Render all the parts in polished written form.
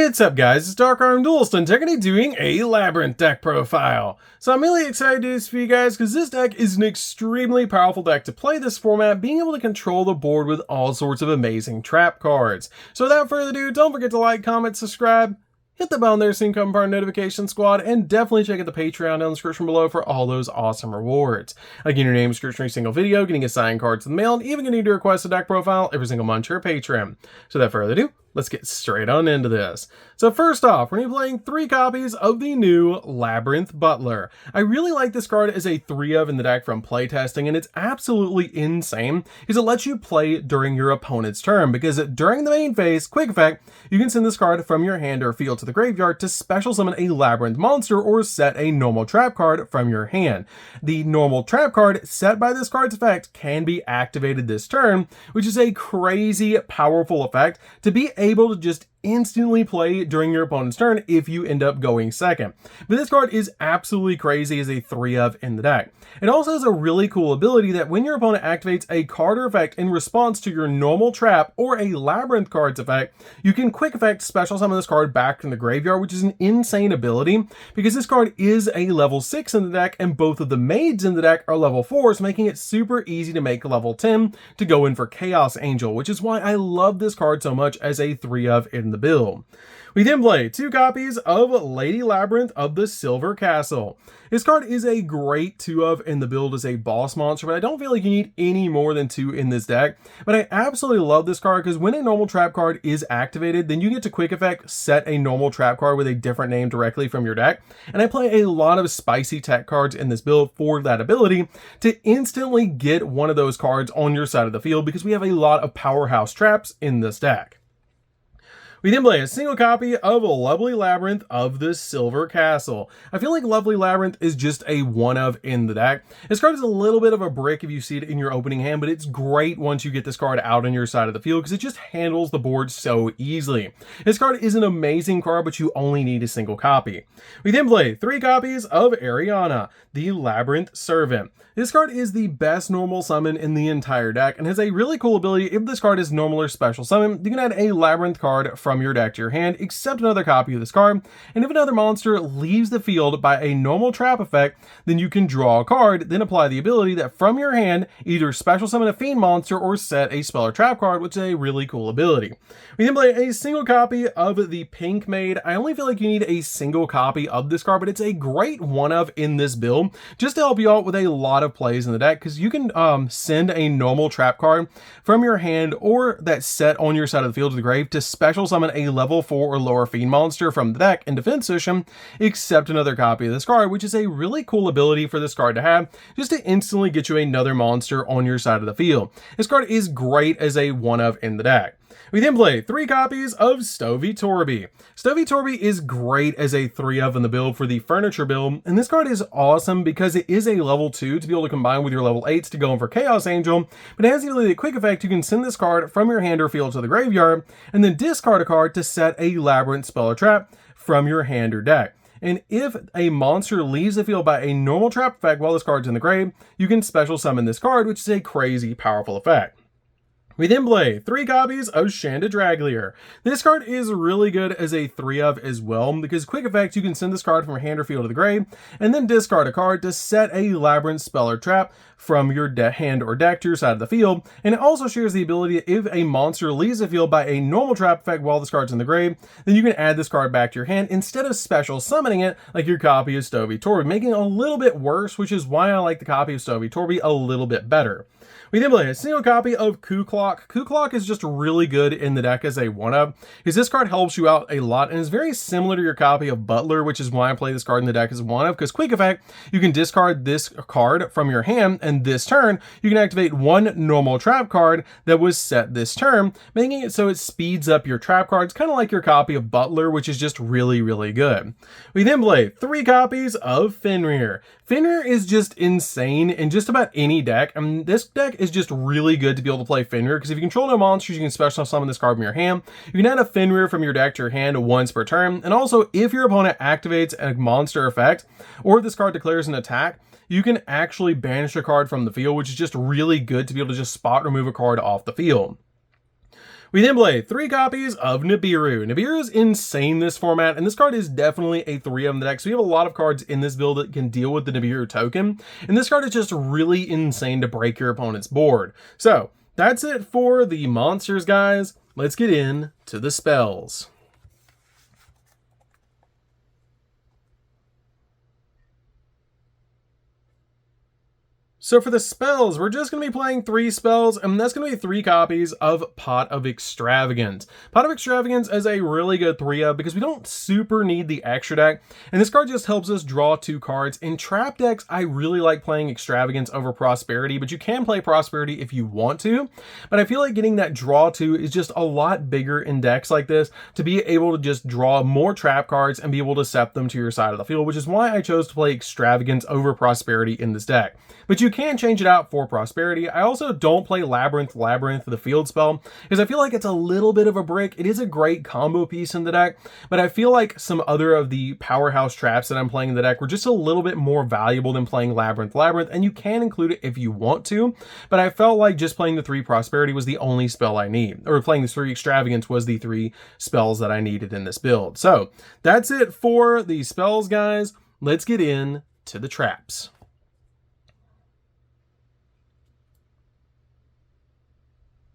What's up guys, it's DarkArmedDuelist and today doing a Labrynth deck profile. So I'm really excited to do this for you guys because this deck is an extremely powerful deck to play this format, being able to control the board with all sorts of amazing trap cards. So without further ado, don't forget to like, comment, subscribe, hit the bell there so you can become part of the notification squad, and definitely check out the Patreon down in the description below for all those awesome rewards. Again, your name is description every single video, getting assigned cards in the mail, and even getting to request a deck profile every single month to your Patreon. So without further ado, let's get straight on into this. So first off, we're going to be playing 3 copies of the new Labrynth Butler. I really like this card as a 3 of in the deck from playtesting, and it's absolutely insane because it lets you play during your opponent's turn, because during the main phase, quick effect, you can send this card from your hand or field to the graveyard to special summon a Labrynth monster or set a normal trap card from your hand. The normal trap card set by this card's effect can be activated this turn, which is a crazy powerful effect to be able to just instantly play during your opponent's turn if you end up going second. But this card is absolutely crazy as a 3 of in the deck. It also has a really cool ability that when your opponent activates a card or effect in response to your normal trap or a Labrynth card's effect, you can quick effect special summon this card back from the graveyard, which is an insane ability because this card is a level 6 in the deck and both of the maids in the deck are level 4s, making it super easy to make level 10 to go in for Chaos Angel, which is why I love this card so much as a 3 of in the build. We then play 2 copies of Lady Labrynth of the Silver Castle. This card is a great 2 of in the build as a boss monster, but I don't feel like you need any more than 2 in this deck. But I absolutely love this card because when a normal trap card is activated, then you get to quick effect set a normal trap card with a different name directly from your deck. And I play a lot of spicy tech cards in this build for that ability to instantly get one of those cards on your side of the field because we have a lot of powerhouse traps in this deck. We then play a single copy of Lovely Labrynth of the Silver Castle. I feel like Lovely Labrynth is just a 1 of in the deck. This card is a little bit of a brick if you see it in your opening hand, but it's great once you get this card out on your side of the field because it just handles the board so easily. This card is an amazing card, but you only need a single copy. We then play 3 copies of Ariana, the Labrynth Servant. This card is the best normal summon in the entire deck and has a really cool ability. If this card is normal or special summon, you can add a Labrynth card from your deck to your hand, except another copy of this card. And if another monster leaves the field by a normal trap effect, then you can draw a card, then apply the ability that from your hand, either special summon a fiend monster or set a spell or trap card, which is a really cool ability. We then play a single copy of the Pink Maid. I only feel like you need a single copy of this card, but it's a great 1 of in this build, just to help you out with a lot of plays in the deck, because you can send a normal trap card from your hand or that set on your side of the field to the grave to special summon a level 4 or lower fiend monster from the deck in defense position, except another copy of this card, which is a really cool ability for this card to have, just to instantly get you another monster on your side of the field. This card is great as a 1 of in the deck. We then play 3 copies of Stovey Torby. Stovey Torby is great as a 3 of in the build for the furniture build, and this card is awesome because it is a level 2 to be able to combine with your level 8s to go in for Chaos Angel, but it has the ability, quick effect, you can send this card from your hand or field to the graveyard, and then discard a card to set a Labrynth spell or trap from your hand or deck. And if a monster leaves the field by a normal trap effect while this card's in the grave, you can special summon this card, which is a crazy powerful effect. We then play 3 copies of Shanda Draglier. This card is really good as a 3 of as well, because quick effect, you can send this card from your hand or field to the grave, and then discard a card to set a Labrynth spell or trap from your hand or deck to your side of the field. And it also shares the ability, if a monster leaves the field by a normal trap effect while this card's in the grave, then you can add this card back to your hand instead of special summoning it like your copy of Stovey Torby, making it a little bit worse, which is why I like the copy of Stovey Torby a little bit better. We then play a single copy of Ku-Klok. Ku-Klok is just really good in the deck as a 1 of, because this card helps you out a lot and is very similar to your copy of Butler, which is why I play this card in the deck as a 1 of, because quick effect, you can discard this card from your hand, and this turn, you can activate 1 normal trap card that was set this turn, making it so it speeds up your trap cards, kind of like your copy of Butler, which is just really, really good. We then play 3 copies of Fenrir. Fenrir is just insane in just about any deck. I mean, this deck is just really good to be able to play Fenrir, because if you control no monsters, you can special summon this card from your hand. You can add a Fenrir from your deck to your hand once per turn, and also if your opponent activates a monster effect, or if this card declares an attack, you can actually banish a card from the field, which is just really good to be able to just spot remove a card off the field. We then play 3 copies of Nibiru. Nibiru is insane this format, and this card is definitely a 3 of in the deck, so we have a lot of cards in this build that can deal with the Nibiru token, and this card is just really insane to break your opponent's board. So, that's it for the monsters, guys. Let's get in to the spells. So for the spells, we're just going to be playing 3 spells, and that's going to be 3 copies of Pot of Extravagance. Pot of Extravagance is a really good 3-of because we don't super need the extra deck, and this card just helps us draw 2 cards. In trap decks, I really like playing Extravagance over Prosperity, but you can play Prosperity if you want to, but I feel like getting that draw 2 is just a lot bigger in decks like this to be able to just draw more trap cards and be able to set them to your side of the field, which is why I chose to play Extravagance over Prosperity in this deck. But you can change it out for Prosperity. I also don't play Labrynth, the field spell, because I feel like it's a little bit of a brick. It is a great combo piece in the deck, but I feel like some other of the powerhouse traps that I'm playing in the deck were just a little bit more valuable than playing Labrynth, and you can include it if you want to, but I felt like just playing the 3 Prosperity was the only spell I need, or playing the 3 Extravagance was the 3 spells that I needed in this build. So that's it for the spells, guys. Let's get in to the traps.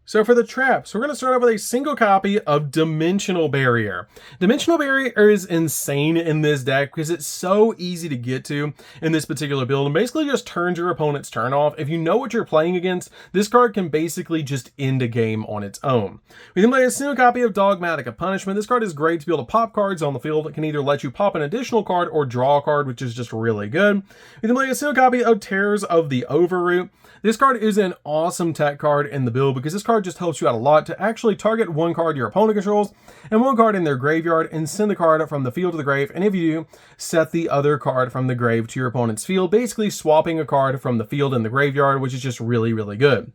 So for the traps, we're going to start off with a single copy of Dimensional Barrier. Dimensional Barrier is insane in this deck because it's so easy to get to in this particular build and basically just turns your opponent's turn off. If you know what you're playing against, this card can basically just end a game on its own. We then play a single copy of Dogmatic of Punishment. This card is great to be able to pop cards on the field. It can either let you pop an additional card or draw a card, which is just really good. We then play a single copy of Terrors of the Overroot. This card is an awesome tech card in the build because this card just helps you out a lot to actually target 1 card your opponent controls and 1 card in their graveyard and send the card from the field to the grave, and if you do, set the other card from the grave to your opponent's field, basically swapping a card from the field and the graveyard, which is just really, really good.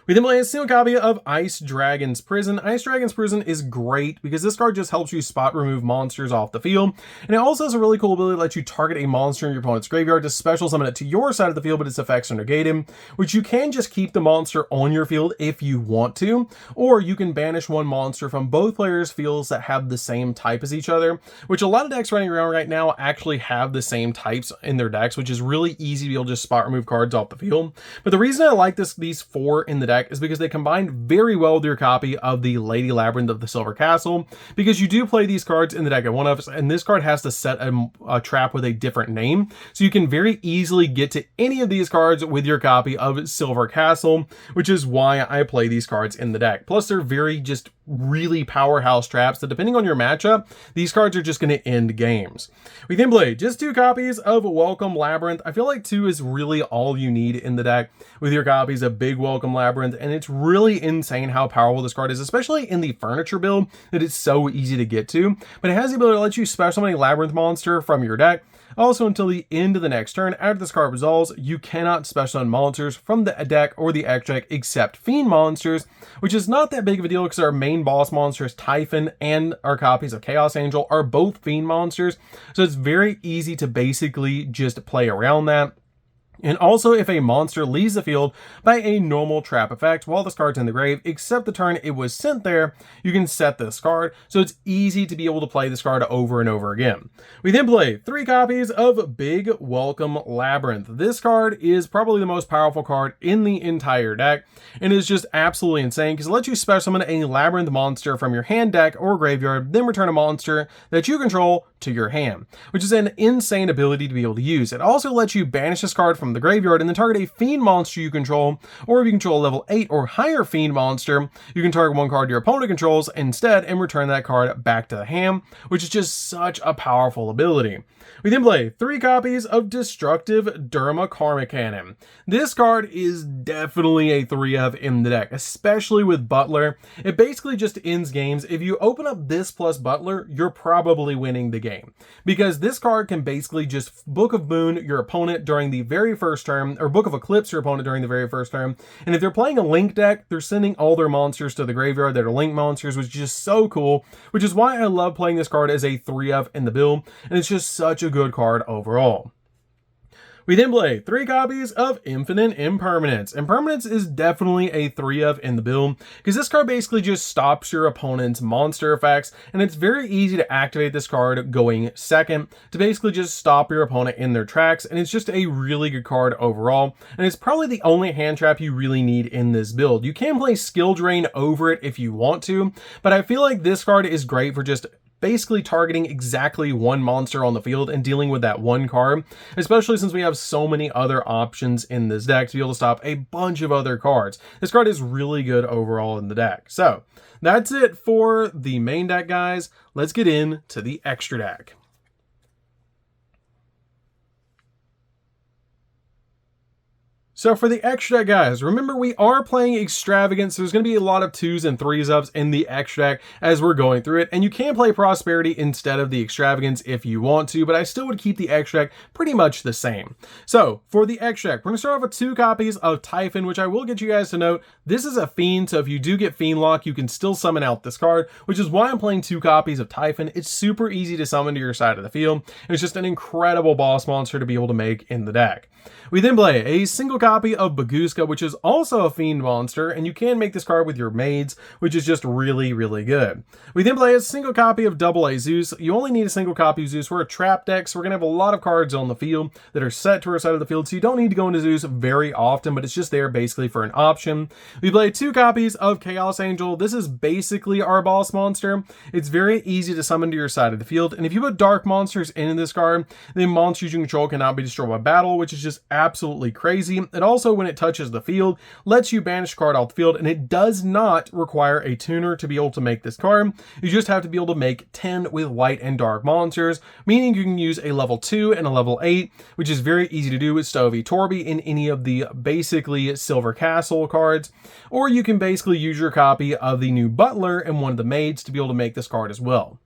We then play a single copy of Ice Dragon's Prison. Ice Dragon's Prison is great because this card just helps you spot remove monsters off the field, and it also has a really cool ability to let you target a monster in your opponent's graveyard to special summon it to your side of the field, but its effects are negated, which you can just keep the monster on your field if you want to, or you can banish 1 monster from both players' fields that have the same type as each other, which a lot of decks running around right now actually have the same types in their decks, which is really easy to be able to just spot remove cards off the field. But the reason I like these 4 in the deck is because they combine very well with your copy of the Lady Labrynth of the Silver Castle, because you do play these cards in the deck at 1-ofs, and this card has to set a trap with a different name, so you can very easily get to any of these cards with your copy of Silver Castle, which is why I play these cards in the deck. Plus, they're very just really powerhouse traps that, depending on your matchup, these cards are just going to end games. We then play just 2 copies of Welcome Labrynth. I feel like 2 is really all you need in the deck with your copies of Big Welcome Labrynth, and it's really insane how powerful this card is, especially in the furniture build, that it's so easy to get to, but it has the ability to let you special summon a Labrynth monster from your deck. Also, until the end of the next turn, after this card resolves, you cannot special summon monsters from the deck or the extra deck except Fiend monsters, which is not that big of a deal because our main boss monsters, Typhon, and our copies of Chaos Angel are both Fiend monsters, so it's very easy to basically just play around that. And also, if a monster leaves the field by a normal trap effect while this card's in the grave, except the turn it was sent there, you can set this card, so it's easy to be able to play this card over and over again. We then play 3 copies of Big Welcome Labrynth. This card is probably the most powerful card in the entire deck, and is just absolutely insane because it lets you special summon a Labrynth monster from your hand, deck, or graveyard, then return a monster that you control to your hand, which is an insane ability to be able to use. It also lets you banish this card from the graveyard and then target a Fiend monster you control, or if you control a level 8 or higher Fiend monster, you can target 1 card your opponent controls instead and return that card back to the hand, which is just such a powerful ability. We then play 3 copies of Destructive Derma Karma Cannon. This card is definitely a 3-of in the deck, especially with Butler. It basically just ends games. If you open up this plus Butler, you're probably winning the game, because this card can basically just Book of Moon your opponent during the very first turn, or Book of Eclipse your opponent during the very first turn. And if they're playing a Link deck, they're sending all their monsters to the graveyard that are Link monsters, which is just so cool, which is why I love playing this card as a 3-of in the build, and it's just such a good card overall. We then play 3 copies of Infinite Impermanence. Impermanence is definitely a 3 of in the build, because this card basically just stops your opponent's monster effects, and it's very easy to activate this card going second to basically just stop your opponent in their tracks, and it's just a really good card overall, and it's probably the only hand trap you really need in this build. You can play Skill Drain over it if you want to, but I feel like this card is great for just basically targeting exactly one monster on the field and dealing with that one card, especially since we have so many other options in this deck to be able to stop a bunch of other cards. This card is really good overall in the deck. So that's it for the main deck, guys. Let's get into the extra deck. So for the extra deck, guys, remember we are playing Extravagance, so there's going to be a lot of 2s and 3s ups in the extra deck as we're going through it, and you can play Prosperity instead of the Extravagance if you want to, but I still would keep the extra deck pretty much the same. So for the extra deck, we're going to start off with 2 copies of Typhon, which I will get you guys to note, this is a Fiend, so if you do get Fiend Lock, you can still summon out this card, which is why I'm playing 2 copies of Typhon. It's super easy to summon to your side of the field. It's just an incredible boss monster to be able to make in the deck. We then play a single copy of Baguska, which is also a Fiend monster, and you can make this card with your maids, which is just really, really good. We then play a single copy of Double A Zeus. You only need a single copy of Zeus. We're a trap deck, so we're going to have a lot of cards on the field that are set to our side of the field, so you don't need to go into Zeus very often, but it's just there basically for an option. We play 2 copies of Chaos Angel. This is basically our boss monster. It's very easy to summon to your side of the field, and if you put dark monsters in this card, then monsters you control cannot be destroyed by battle, which is just absolutely crazy. It also, when it touches the field, lets you banish a card off the field, and it does not require a tuner to be able to make this card. You just have to be able to make 10 with light and dark monsters, meaning you can use a level 2 and a level 8, which is very easy to do with Stovey Torby in any of the basically Silver Castle cards, or you can basically use your copy of the new Butler and one of the maids to be able to make this card as well.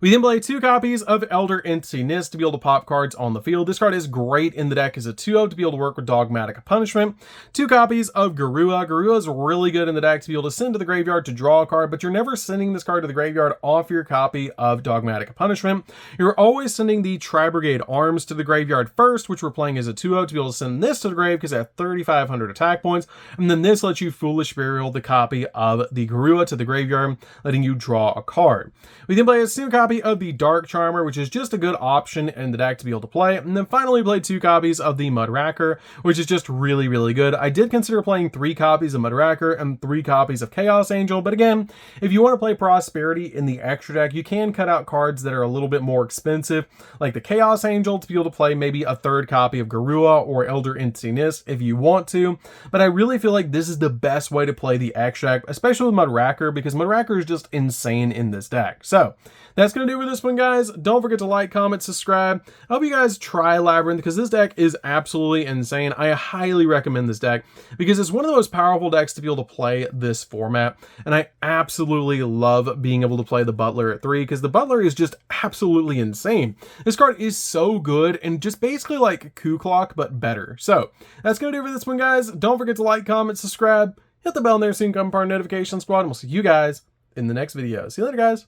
We then play 2 copies of Elder Entity Nist to be able to pop cards on the field. This card is great in the deck as a 2-0 to be able to work with Dogmatic Punishment. 2 copies of Garua. Garua is really good in the deck to be able to send to the graveyard to draw a card, but you're never sending this card to the graveyard off your copy of Dogmatic Punishment. You're always sending the Tri-Brigade Arms to the graveyard first, which we're playing as a 2-0 to be able to send this to the grave because it has 3,500 attack points, and then this lets you Foolish Burial the copy of the Garua to the graveyard, letting you draw a card. We then play a single copy of the Dark Charmer, which is just a good option in the deck to be able to play, and then finally play 2 copies of the Mudracker, which is just really, really good. I did consider playing 3 copies of Mudracker and 3 copies of Chaos Angel, but again, if you want to play Prosperity in the extra deck, you can cut out cards that are a little bit more expensive, like the Chaos Angel, to be able to play maybe a 3rd copy of Garua or Elder Entity Nist if you want to, but I really feel like this is the best way to play the extra deck, especially with Mudracker, because Mudracker is just insane in this deck. So that's going to do it for this one, guys. Don't forget to like, comment, subscribe. I hope you guys try Labrynth, because this deck is absolutely insane. I highly recommend this deck because it's one of the most powerful decks to be able to play this format, and I absolutely love being able to play the Butler at 3 because the Butler is just absolutely insane. This card is so good and just basically like Coup Clock, but better. So that's going to do it for this one, guys. Don't forget to like, comment, subscribe, hit the bell in there so you can become part of Notification Squad, and we'll see you guys in the next video. See you later, guys.